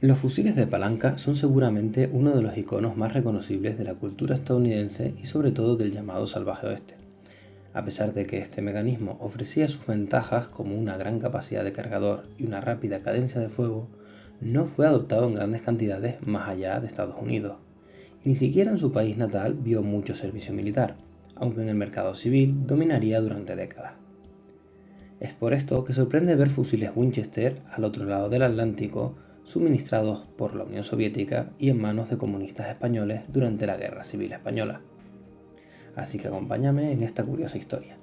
Los fusiles de palanca son seguramente uno de los iconos más reconocibles de la cultura estadounidense y sobre todo del llamado salvaje oeste. A pesar de que este mecanismo ofrecía sus ventajas como una gran capacidad de cargador y una rápida cadencia de fuego, no fue adoptado en grandes cantidades más allá de Estados Unidos. Y ni siquiera en su país natal vio mucho servicio militar, aunque en el mercado civil dominaría durante décadas. Es por esto que sorprende ver fusiles Winchester al otro lado del Atlántico, suministrados por la Unión Soviética y en manos de comunistas españoles durante la Guerra Civil Española. Así que acompáñame en esta curiosa historia.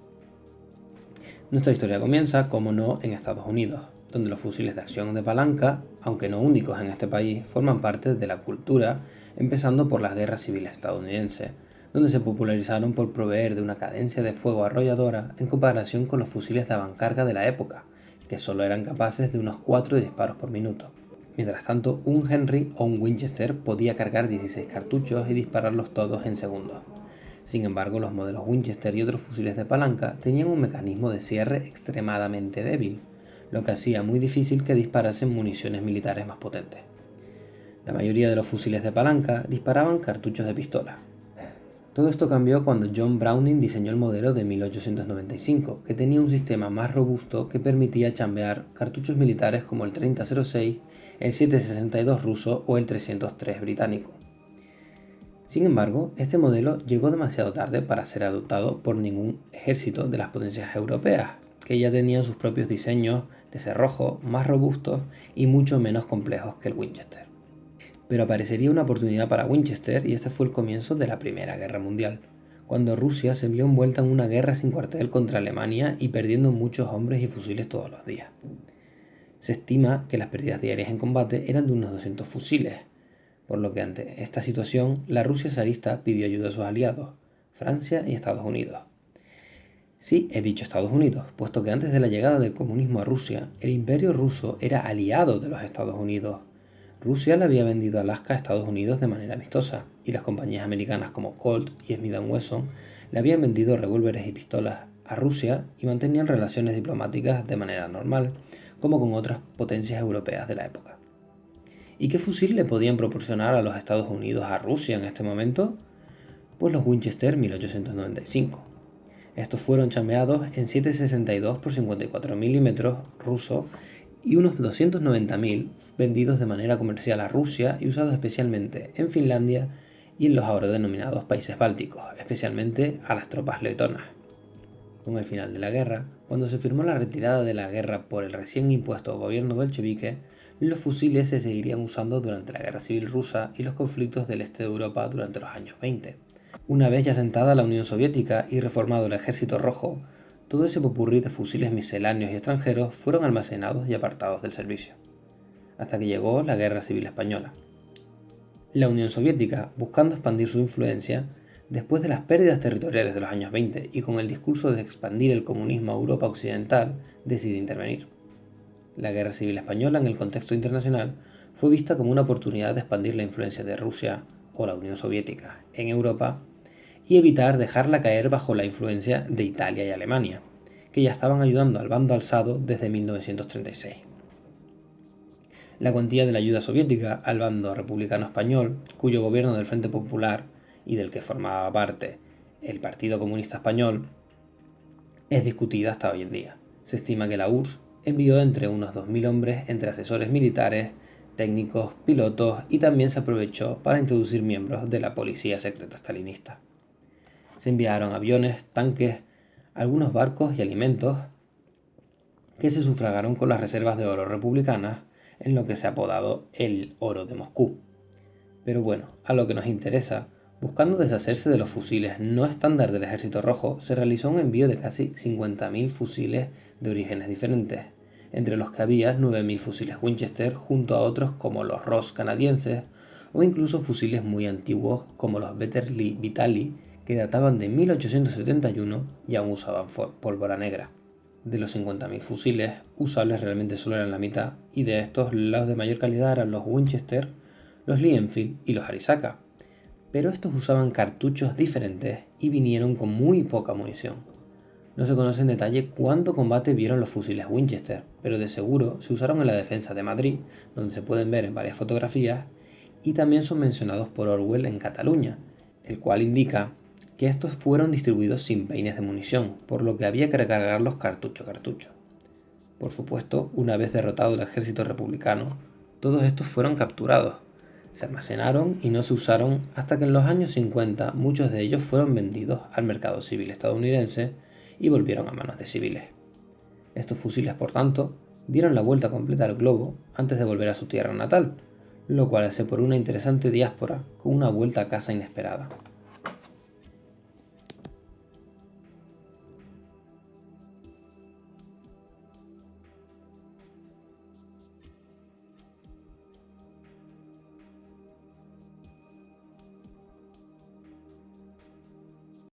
Nuestra historia comienza, como no, en Estados Unidos, donde los fusiles de acción de palanca, aunque no únicos en este país, forman parte de la cultura, empezando por las guerras civiles estadounidenses, donde se popularizaron por proveer de una cadencia de fuego arrolladora en comparación con los fusiles de avancarga de la época, que solo eran capaces de unos 4 disparos por minuto. Mientras tanto, un Henry o un Winchester podía cargar 16 cartuchos y dispararlos todos en segundos. Sin embargo, los modelos Winchester y otros fusiles de palanca tenían un mecanismo de cierre extremadamente débil, lo que hacía muy difícil que disparasen municiones militares más potentes. La mayoría de los fusiles de palanca disparaban cartuchos de pistola. Todo esto cambió cuando John Browning diseñó el modelo de 1895, que tenía un sistema más robusto que permitía chambear cartuchos militares como el 3006, el 762 ruso o el 303 británico. Sin embargo, este modelo llegó demasiado tarde para ser adoptado por ningún ejército de las potencias europeas, que ya tenían sus propios diseños de cerrojo más robustos y mucho menos complejos que el Winchester. Pero aparecería una oportunidad para Winchester y este fue el comienzo de la Primera Guerra Mundial, cuando Rusia se vio envuelta en una guerra sin cuartel contra Alemania y perdiendo muchos hombres y fusiles todos los días. Se estima que las pérdidas diarias en combate eran de unos 200 fusiles, por lo que ante esta situación la Rusia zarista pidió ayuda a sus aliados, Francia y Estados Unidos. Sí, he dicho Estados Unidos, puesto que antes de la llegada del comunismo a Rusia, el imperio ruso era aliado de los Estados Unidos. Rusia le había vendido Alaska a Estados Unidos de manera amistosa, y las compañías americanas como Colt y Smith & Wesson le habían vendido revólveres y pistolas a Rusia y mantenían relaciones diplomáticas de manera normal, como con otras potencias europeas de la época. ¿Y qué fusil le podían proporcionar a los Estados Unidos a Rusia en este momento? Pues los Winchester 1895. Estos fueron chambeados en 7,62 por 54 mm ruso y unos 290.000 vendidos de manera comercial a Rusia y usados especialmente en Finlandia y en los ahora denominados países bálticos, especialmente a las tropas letonas. Con el final de la guerra, cuando se firmó la retirada de la guerra por el recién impuesto gobierno bolchevique, los fusiles se seguirían usando durante la Guerra Civil Rusa y los conflictos del este de Europa durante los años 20. Una vez ya asentada la Unión Soviética y reformado el Ejército Rojo, todo ese popurrí de fusiles misceláneos y extranjeros fueron almacenados y apartados del servicio, hasta que llegó la Guerra Civil Española. La Unión Soviética, buscando expandir su influencia, después de las pérdidas territoriales de los años 20 y con el discurso de expandir el comunismo a Europa Occidental, decide intervenir. La Guerra Civil Española en el contexto internacional fue vista como una oportunidad de expandir la influencia de Rusia o la Unión Soviética en Europa y evitar dejarla caer bajo la influencia de Italia y Alemania, que ya estaban ayudando al bando alzado desde 1936. La cuantía de la ayuda soviética al bando republicano español, cuyo gobierno del Frente Popular y del que formaba parte el Partido Comunista Español, es discutida hasta hoy en día. Se estima que la URSS envió entre unos 2.000 hombres entre asesores militares, técnicos, pilotos y también se aprovechó para introducir miembros de la policía secreta stalinista. Se enviaron aviones, tanques, algunos barcos y alimentos que se sufragaron con las reservas de oro republicanas en lo que se ha apodado el oro de Moscú. Pero bueno, a lo que nos interesa, buscando deshacerse de los fusiles no estándar del Ejército Rojo, se realizó un envío de casi 50.000 fusiles de orígenes diferentes, entre los que había 9.000 fusiles Winchester junto a otros como los Ross canadienses o incluso fusiles muy antiguos como los Vetterli Vitali que databan de 1871 y aún usaban pólvora negra. De los 50.000 fusiles, usables realmente solo eran la mitad, y de estos los de mayor calidad eran los Winchester, los Lee Enfield y los Arisaka, pero estos usaban cartuchos diferentes y vinieron con muy poca munición. No se conoce en detalle cuánto combate vieron los fusiles Winchester, pero de seguro se usaron en la defensa de Madrid, donde se pueden ver en varias fotografías, y también son mencionados por Orwell en Cataluña, el cual indica que estos fueron distribuidos sin peines de munición, por lo que había que recargarlos cartucho a cartucho. Por supuesto, una vez derrotado el ejército republicano, todos estos fueron capturados, se almacenaron y no se usaron hasta que en los años 50 muchos de ellos fueron vendidos al mercado civil estadounidense y volvieron a manos de civiles. Estos fusiles, por tanto, dieron la vuelta completa al globo antes de volver a su tierra natal, lo cual hace por una interesante diáspora con una vuelta a casa inesperada.